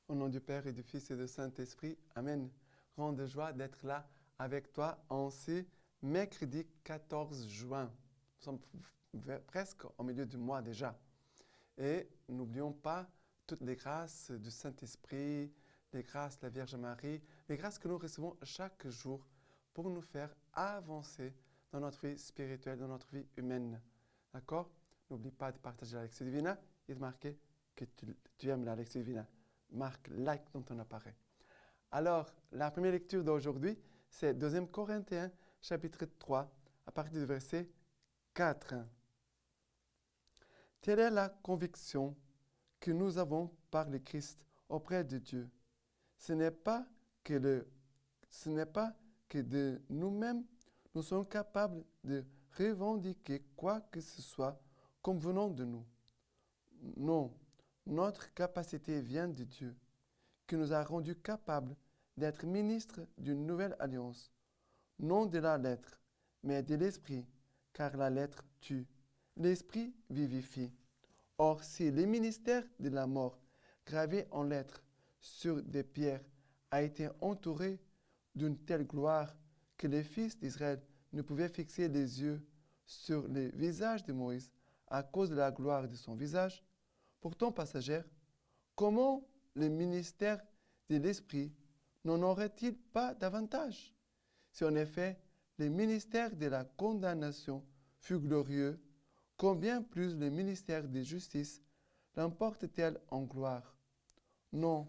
Au nom du Père et du Fils et du Saint-Esprit, Amen. Grande joie d'être là avec toi en ce mercredi 14 juin. Nous sommes presque au milieu du mois déjà. Et n'oublions pas toutes les grâces du Saint-Esprit, les grâces de la Vierge Marie, les grâces que nous recevons chaque jour pour nous faire avancer dans notre vie spirituelle, dans notre vie humaine. D'accord? N'oublie pas de partager la Lectio Divina et de marquer que tu aimes la Lectio Divina. Marque like dans ton appareil. Alors, la première lecture d'aujourd'hui, c'est 2 Corinthiens, chapitre 3, à partir du verset 4. Telle est la conviction que nous avons par le Christ auprès de Dieu. Ce n'est pas que de nous-mêmes, nous sommes capables de revendiquer quoi que ce soit comme venant de nous. Non, notre capacité vient de Dieu, qui nous a rendus capables d'être ministres d'une nouvelle alliance, non de la lettre, mais de l'esprit, car la lettre tue, l'esprit vivifie. Or, si le ministère de la mort, gravé en lettres sur des pierres, a été entouré d'une telle gloire que les fils d'Israël ne pouvaient fixer les yeux sur le visage de Moïse à cause de la gloire de son visage, pourtant passagère, comment le ministère de l'Esprit n'en aurait-il pas davantage? Si en effet le ministère de la condamnation fut glorieux, combien plus le ministère de justice l'emporte-t-elle en gloire? Non,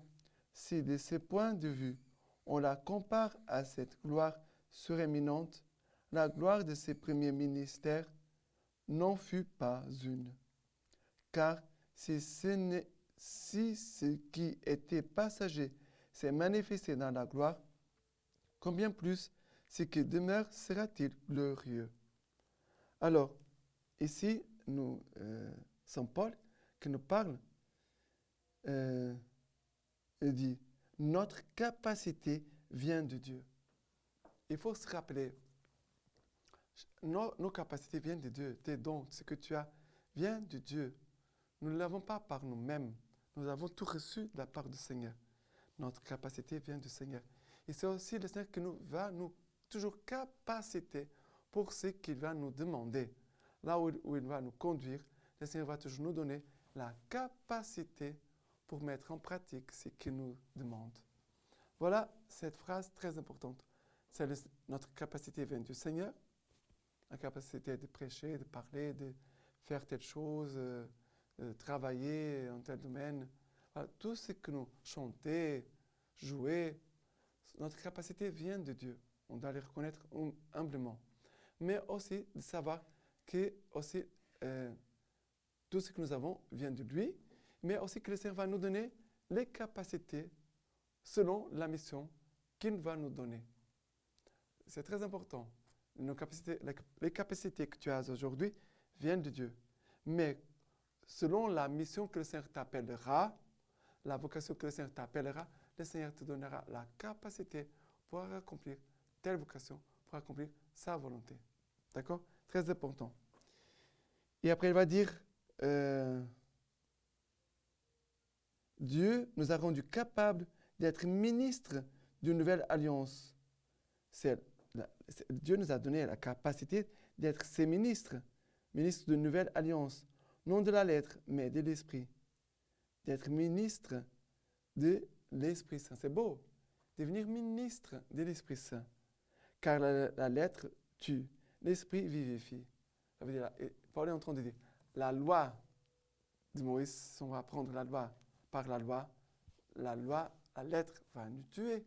si de ce point de vue on la compare à cette gloire suréminente, la gloire de ce premier ministère n'en fut pas une. Car si ce qui était passager s'est manifesté dans la gloire, combien plus ce qui demeure sera-t-il glorieux? Alors, ici, Saint Paul qui nous parle, il dit, notre capacité vient de Dieu. Il faut se rappeler, nos capacités viennent de Dieu, tes dons, ce que tu as, vient de Dieu. Nous ne l'avons pas par nous-mêmes. Nous avons tout reçu de la part du Seigneur. Notre capacité vient du Seigneur. Et c'est aussi le Seigneur qui va nous toujours capaciter pour ce qu'il va nous demander. Là où il va nous conduire, le Seigneur va toujours nous donner la capacité pour mettre en pratique ce qu'il nous demande. Voilà cette phrase très importante. Notre capacité vient du Seigneur, la capacité de prêcher, de parler, de faire telle chose, travailler en tel domaine. Voilà, tout ce que nous chanter, jouer, notre capacité vient de Dieu. On doit le reconnaître humblement. Mais aussi de savoir que aussi, tout ce que nous avons vient de lui, mais aussi que le Seigneur va nous donner les capacités selon la mission qu'il va nous donner. C'est très important. Les capacités que tu as aujourd'hui viennent de Dieu. Mais selon la mission que le Seigneur t'appellera, la vocation que le Seigneur t'appellera, le Seigneur te donnera la capacité pour accomplir telle vocation, pour accomplir sa volonté. D'accord? Très important. Et après, il va dire, Dieu nous a rendus capables d'être ministres d'une nouvelle alliance. Dieu nous a donné la capacité d'être ses ministres, ministres d'une nouvelle alliance, non de la lettre, mais de l'esprit. D'être ministre de l'Esprit Saint. C'est beau, devenir ministre de l'Esprit Saint. Car la lettre tue, l'Esprit vivifie. Ça veut dire, Paul est en train de dire, la loi de Moïse, on va prendre la loi par la loi, la lettre va nous tuer,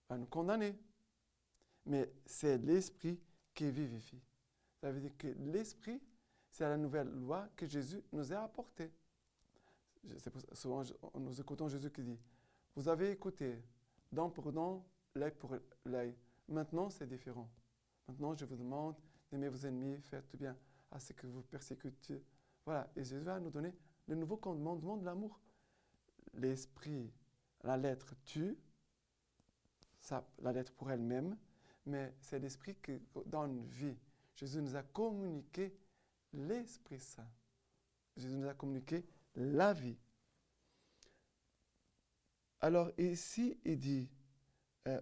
va nous condamner. Mais c'est l'Esprit qui vivifie. Ça veut dire que l'Esprit, c'est la nouvelle loi que Jésus nous a apportée. Souvent, nous écoutons Jésus qui dit, vous avez écouté, dent pour dent, l'œil pour l'œil. Maintenant, c'est différent. Maintenant, je vous demande d'aimer vos ennemis, faites tout bien à ceux que vous persécutez. Voilà, et Jésus va nous donner le nouveau commandement de l'amour. L'esprit, la lettre tue, la lettre pour elle-même, mais c'est l'esprit qui donne vie. Jésus nous a communiqué l'Esprit Saint. Jésus nous a communiqué la vie. Alors ici, il dit,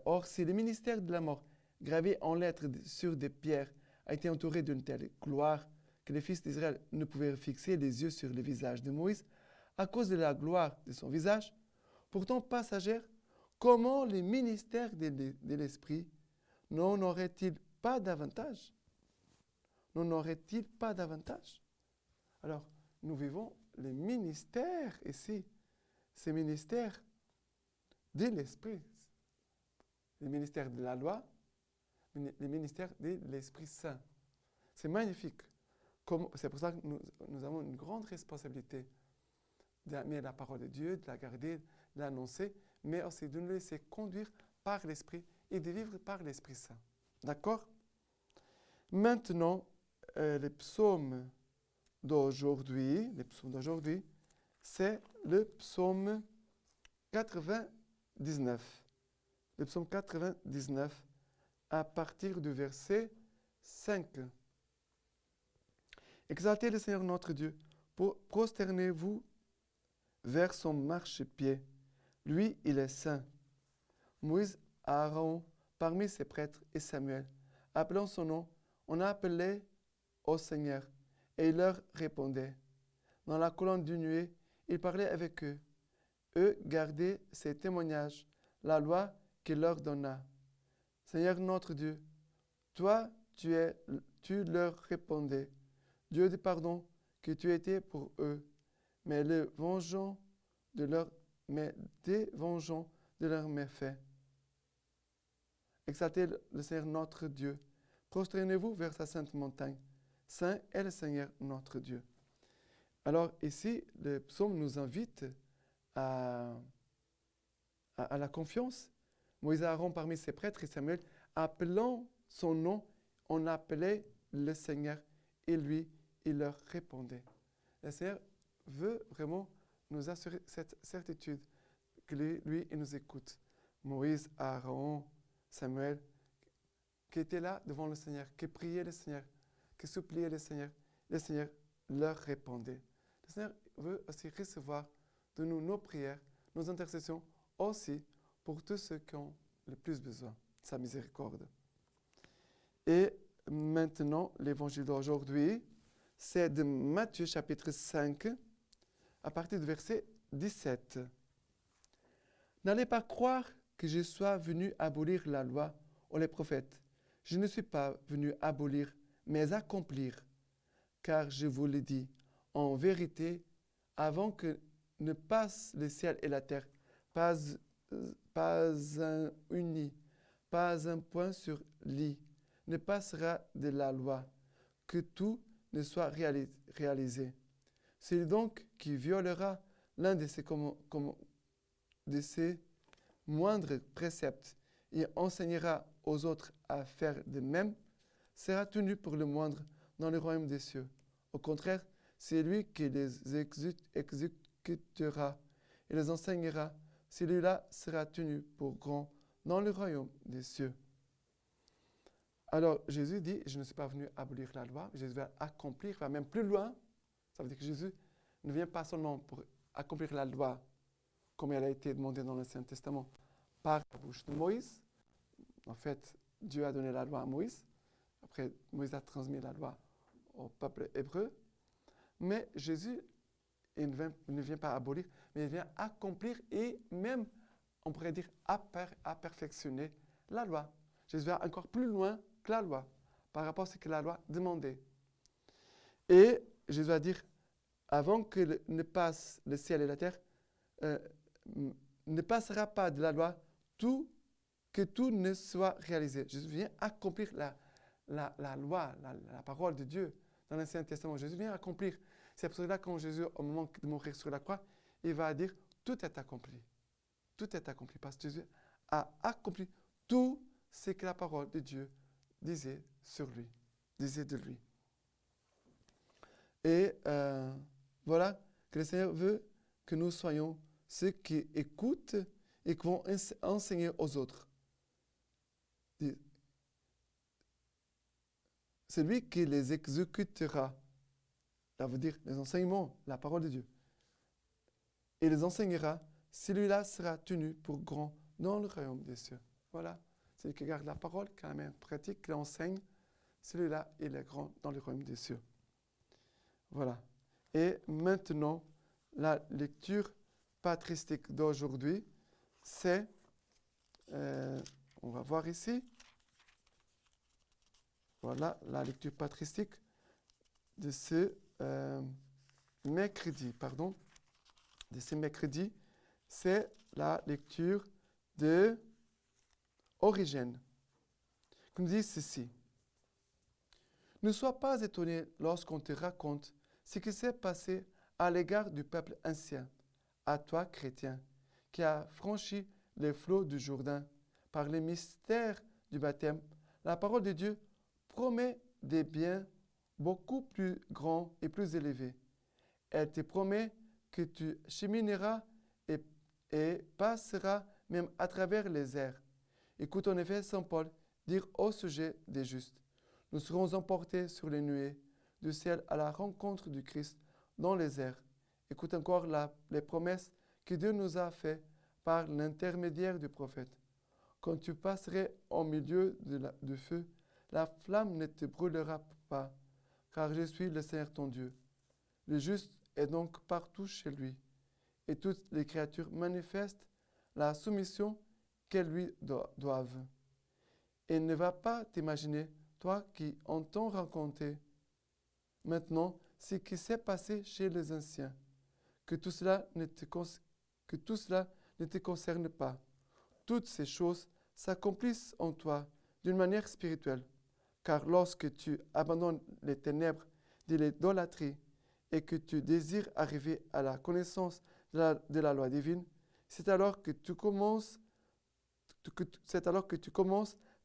or si le ministère de la mort, gravé en lettres sur des pierres, a été entouré d'une telle gloire que les fils d'Israël ne pouvaient fixer les yeux sur le visage de Moïse à cause de la gloire de son visage, pourtant passagère, comment les ministères de l'Esprit n'en aurait-il pas davantage? N'en aurait-il pas davantage? Alors, nous vivons les ministères ici, ces ministères de l'Esprit, les ministères de la loi, les ministères de l'Esprit Saint. C'est magnifique. C'est pour ça que nous avons une grande responsabilité d'aimer la parole de Dieu, de la garder, de l'annoncer, mais aussi de nous laisser conduire par l'Esprit et de vivre par l'Esprit Saint. D'accord? Maintenant, les psaumes d'aujourd'hui, c'est le psaume 99. Le psaume 99 à partir du verset 5. Exaltez le Seigneur notre Dieu, prosternez-vous vers son marchepied. Lui, il est saint. Moïse, Aaron, parmi ses prêtres, et Samuel, appelant son nom, on appelait au Seigneur, et il leur répondait. Dans la colonne d'une nuée, il parlait avec eux. Eux gardaient ses témoignages, la loi qu'il leur donna. Seigneur notre Dieu, toi, tu leur répondais. Dieu de pardon, que tu étais pour eux, mais des vengeants de leurs méfaits. Exaltez le Seigneur notre Dieu. Prosternez-vous vers sa sainte montagne. Saint est le Seigneur notre Dieu. Alors ici, le psaume nous invite à la confiance. Moïse et Aaron parmi ses prêtres et Samuel, appelant son nom, on appelait le Seigneur et lui, il leur répondait. Le Seigneur veut vraiment nous assurer cette certitude que lui, il nous écoute. Moïse, Aaron, Samuel, qui étaient là devant le Seigneur, qui priaient le Seigneur, qui suppliaient le Seigneur leur répondait. Le Seigneur veut aussi recevoir de nous nos prières, nos intercessions, aussi pour tous ceux qui ont le plus besoin de sa miséricorde. Et maintenant, l'évangile d'aujourd'hui, c'est de Matthieu chapitre 5, à partir du verset 17. N'allez pas croire que je sois venu abolir la loi ou les prophètes. Je ne suis pas venu abolir, mais accomplir. Car je vous le dis, en vérité, avant que ne passent le ciel et la terre, pas un uni, pas un point sur l'i ne passera de la loi, que tout ne soit réalisé. Celui donc qui violera l'un de ces moindres préceptes et enseignera aux autres à faire de même, sera tenu pour le moindre dans le royaume des cieux. Au contraire, c'est lui qui les exécutera et les enseignera, celui-là sera tenu pour grand dans le royaume des cieux. Alors Jésus dit, je ne suis pas venu abolir la loi, Jésus va accomplir, va même plus loin. Ça veut dire que Jésus ne vient pas seulement pour accomplir la loi comme elle a été demandée dans l'Ancien Testament par la bouche de Moïse. En fait, Dieu a donné la loi à Moïse. Après, Moïse a transmis la loi au peuple hébreu. Mais Jésus, il ne vient pas abolir, mais il vient accomplir et même, on pourrait dire, à perfectionner la loi. Jésus va encore plus loin que la loi, par rapport à ce que la loi demandait. Et Jésus va dire, avant que ne passe le ciel et la terre, ne passera pas de la loi que tout ne soit réalisé. Jésus vient accomplir la loi, la parole de Dieu dans l'Ancien Testament. Jésus vient accomplir. C'est pour cela que quand Jésus, au moment de mourir sur la croix, il va dire, tout est accompli. Tout est accompli parce que Jésus a accompli tout ce que la parole de Dieu disait sur lui, disait de lui. Et voilà que le Seigneur veut que nous soyons ceux qui écoutent et qui vont enseigner aux autres. C'est lui qui les exécutera. Ça veut dire les enseignements, la parole de Dieu. Et les enseignera, celui-là sera tenu pour grand dans le royaume des cieux. Voilà, celui qui garde la parole, qui la met en pratique, qui l'enseigne, celui-là, il est grand dans le royaume des cieux. Voilà. Et maintenant, la lecture patristique d'aujourd'hui, c'est, on va voir ici, voilà la lecture patristique de ce mercredi, c'est la lecture de Origène, qui nous dit ceci. Ne sois pas étonné lorsqu'on te raconte ce qui s'est passé à l'égard du peuple ancien, à toi, chrétien, qui a franchi les flots du Jourdain par les mystères du baptême. La parole de Dieu promet des biens beaucoup plus grands et plus élevés. Elle te promet que tu chemineras et passeras même à travers les airs. Écoute en effet Saint Paul dire au sujet des justes. Nous serons emportés sur les nuées du ciel à la rencontre du Christ dans les airs. Écoute encore les promesses que Dieu nous a faites par l'intermédiaire du prophète. Quand tu passerais au milieu du feu, la flamme ne te brûlera pas, car je suis le Seigneur ton Dieu. Le juste est donc partout chez lui, et toutes les créatures manifestent la soumission qu'elles lui doivent. Et ne va pas t'imaginer, toi qui entends raconter maintenant ce qui s'est passé chez les anciens, que tout cela ne te concerne pas. Toutes ces choses s'accomplissent en toi d'une manière spirituelle, car lorsque tu abandonnes les ténèbres de l'idolâtrie et que tu désires arriver à la connaissance de la loi divine, c'est alors que tu commences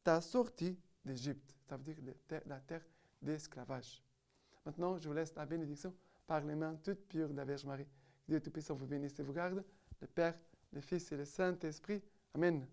ta sortie d'Égypte, ça veut dire la terre d'esclavage. Maintenant, je vous laisse la bénédiction par les mains toutes pures de la Vierge Marie. Dieu Tout-Puissant vous bénisse et vous garde, le Père, le Fils et le Saint-Esprit. Amen.